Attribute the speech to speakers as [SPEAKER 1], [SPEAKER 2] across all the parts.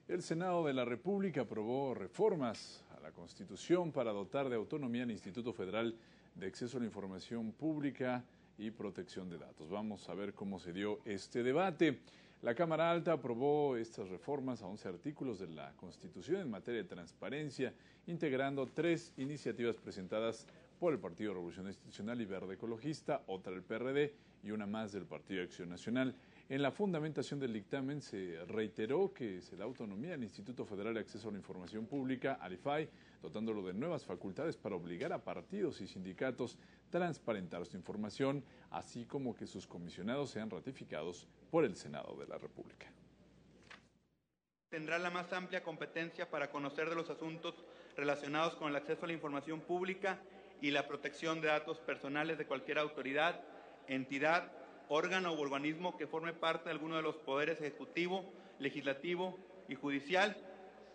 [SPEAKER 1] El Senado de la República aprobó reformas a la Constitución para dotar de autonomía al Instituto Federal de Acceso a la Información Pública y Protección de Datos. Vamos a ver cómo se dio este debate. La Cámara Alta aprobó estas reformas a 11 artículos de la Constitución en materia de transparencia, integrando 3 iniciativas presentadas por el Partido Revolución Institucional y Verde Ecologista, otra del PRD y una más del Partido Acción Nacional. En la fundamentación del dictamen se reiteró que se da autonomía al Instituto Federal de Acceso a la Información Pública, al IFAI, dotándolo de nuevas facultades para obligar a partidos y sindicatos a transparentar su información, así como que sus comisionados sean ratificados por el Senado de la República.
[SPEAKER 2] Tendrá la más amplia competencia para conocer de los asuntos relacionados con el acceso a la información pública y la protección de datos personales de cualquier autoridad, entidad, órgano o organismo que forme parte de alguno de los poderes ejecutivo, legislativo y judicial,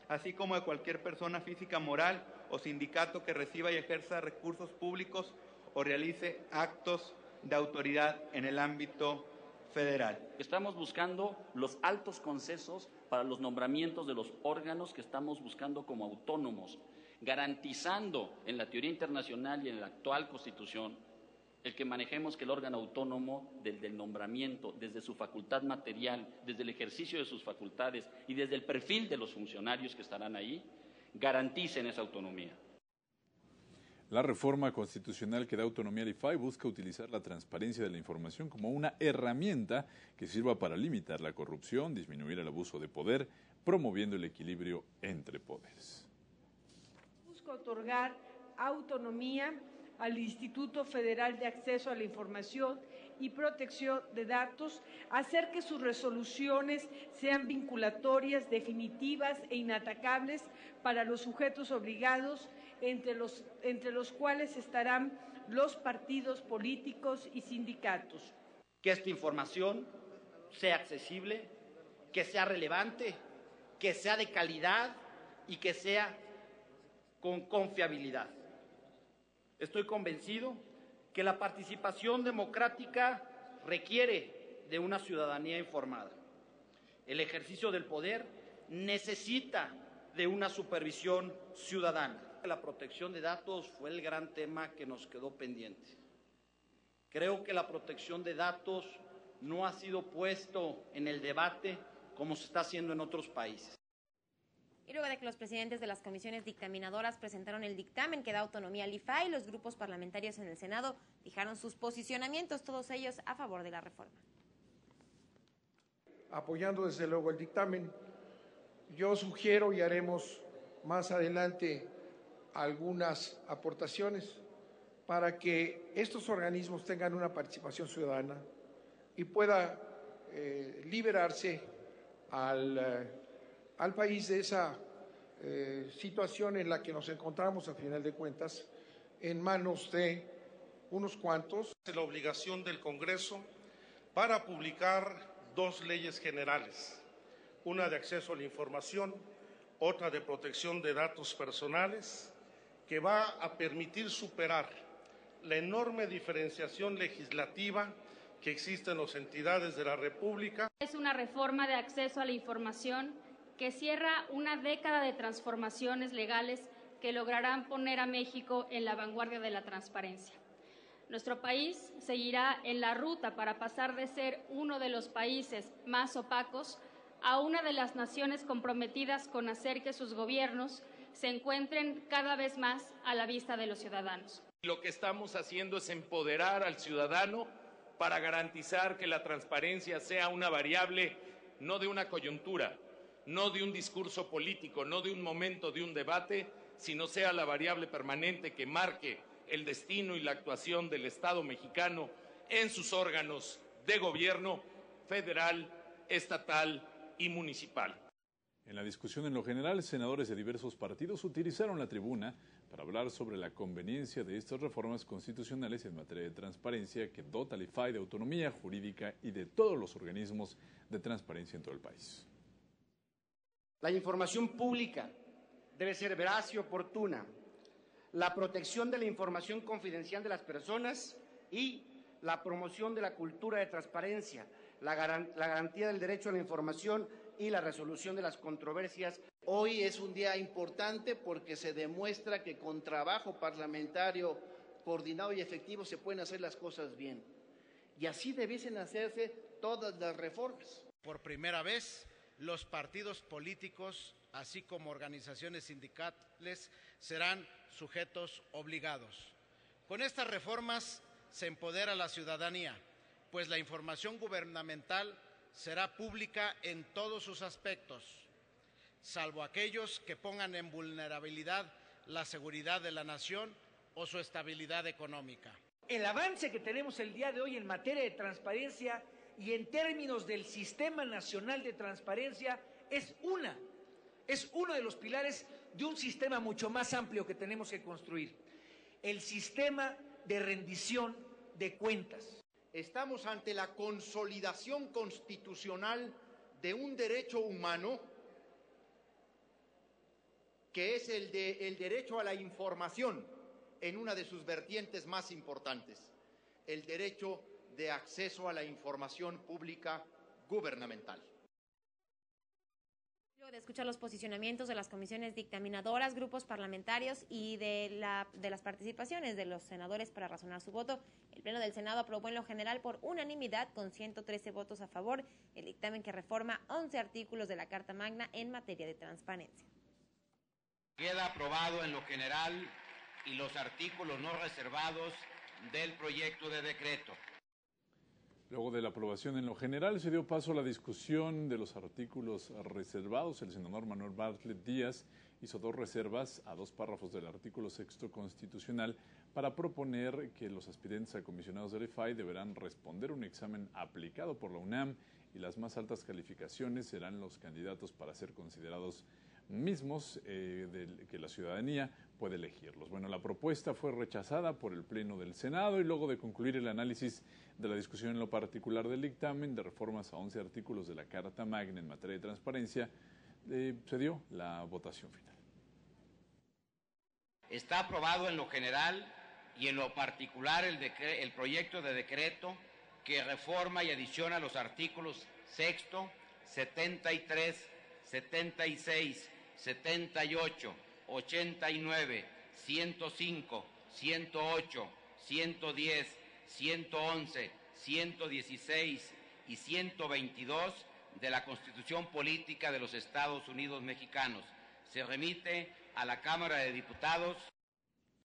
[SPEAKER 2] así como de cualquier persona física, moral o sindicato que reciba y ejerza recursos públicos o realice actos de autoridad en el ámbito federal.
[SPEAKER 3] Estamos buscando los altos consensos para los nombramientos de los órganos que estamos buscando como autónomos, garantizando en la teoría internacional y en la actual Constitución el que manejemos que el órgano autónomo desde el nombramiento, desde su facultad material, desde el ejercicio de sus facultades y desde el perfil de los funcionarios que estarán ahí, garanticen esa autonomía.
[SPEAKER 1] La reforma constitucional que da autonomía al IFAI busca utilizar la transparencia de la información como una herramienta que sirva para limitar la corrupción, disminuir el abuso de poder, promoviendo el equilibrio entre poderes.
[SPEAKER 4] Busca otorgar autonomía al Instituto Federal de Acceso a la Información y Protección de Datos, hacer que sus resoluciones sean vinculatorias, definitivas e inatacables para los sujetos obligados, entre los cuales estarán los partidos políticos y sindicatos.
[SPEAKER 5] Que esta información sea accesible, que sea relevante, que sea de calidad y que sea con confiabilidad. Estoy convencido que la participación democrática requiere de una ciudadanía informada. El ejercicio del poder necesita de una supervisión ciudadana. La protección de datos fue el gran tema que nos quedó pendiente. Creo que la protección de datos no ha sido puesto en el debate como se está haciendo en otros países.
[SPEAKER 6] Y luego de que los presidentes de las comisiones dictaminadoras presentaron el dictamen que da autonomía al IFAI, los grupos parlamentarios en el Senado fijaron sus posicionamientos, todos ellos a favor de la reforma.
[SPEAKER 7] Apoyando desde luego el dictamen, yo sugiero y haremos más adelante algunas aportaciones para que estos organismos tengan una participación ciudadana y pueda liberarse al país de esa situación en la que nos encontramos a final de cuentas en manos de unos cuantos.
[SPEAKER 8] La obligación del Congreso para publicar 2 leyes generales, una de acceso a la información, otra de protección de datos personales, que va a permitir superar la enorme diferenciación legislativa que existe en las entidades de la República.
[SPEAKER 9] Es una reforma de acceso a la información que cierra una década de transformaciones legales que lograrán poner a México en la vanguardia de la transparencia. Nuestro país seguirá en la ruta para pasar de ser uno de los países más opacos a una de las naciones comprometidas con hacer que sus gobiernos se encuentren cada vez más a la vista de los ciudadanos.
[SPEAKER 10] Lo que estamos haciendo es empoderar al ciudadano para garantizar que la transparencia sea una variable no de una coyuntura, no de un discurso político, no de un momento de un debate, sino sea la variable permanente que marque el destino y la actuación del Estado mexicano en sus órganos de gobierno federal, estatal y municipal.
[SPEAKER 1] En la discusión en lo general, senadores de diversos partidos utilizaron la tribuna para hablar sobre la conveniencia de estas reformas constitucionales en materia de transparencia que dota al IFAI de autonomía jurídica y de todos los organismos de transparencia en todo el país.
[SPEAKER 5] La información pública debe ser veraz y oportuna. La protección de la información confidencial de las personas y la promoción de la cultura de transparencia, la garantía del derecho a la información y la resolución de las controversias.
[SPEAKER 11] Hoy es un día importante porque se demuestra que con trabajo parlamentario coordinado y efectivo se pueden hacer las cosas bien. Y así debiesen hacerse todas las reformas.
[SPEAKER 12] Por primera vez, los partidos políticos, así como organizaciones sindicales, serán sujetos obligados. Con estas reformas se empodera a la ciudadanía, pues la información gubernamental será pública en todos sus aspectos, salvo aquellos que pongan en vulnerabilidad la seguridad de la nación o su estabilidad económica.
[SPEAKER 13] El avance que tenemos el día de hoy en materia de transparencia y en términos del Sistema Nacional de Transparencia es uno de los pilares de un sistema mucho más amplio que tenemos que construir, el sistema de rendición de cuentas.
[SPEAKER 14] Estamos ante la consolidación constitucional de un derecho humano que es el derecho a la información en una de sus vertientes más importantes, el derecho de acceso a la información pública gubernamental.
[SPEAKER 6] Luego de escuchar los posicionamientos de las comisiones dictaminadoras, grupos parlamentarios y de las participaciones de los senadores para razonar su voto, el Pleno del Senado aprobó en lo general por unanimidad, con 113 votos a favor, el dictamen que reforma 11 artículos de la Carta Magna en materia de transparencia.
[SPEAKER 15] Queda aprobado en lo general y los artículos no reservados del proyecto de decreto.
[SPEAKER 1] Luego de la aprobación en lo general, se dio paso a la discusión de los artículos reservados. El senador Manuel Bartlett Díaz hizo 2 reservas a 2 párrafos del artículo 6º constitucional para proponer que los aspirantes a comisionados del IFAI deberán responder un examen aplicado por la UNAM y las más altas calificaciones serán los candidatos para ser considerados mismos que la ciudadanía puede elegirlos. Bueno, la propuesta fue rechazada por el Pleno del Senado y luego de concluir el análisis de la discusión en lo particular del dictamen de reformas a 11 artículos de la Carta Magna en materia de transparencia, se dio la votación final.
[SPEAKER 15] Está aprobado en lo general y en lo particular el proyecto de decreto que reforma y adiciona los artículos 6º, 73, 76, 78, 89, 105, 108, 110, 111, 116 y 122 de la Constitución Política de los Estados Unidos Mexicanos. Se remite a la Cámara de Diputados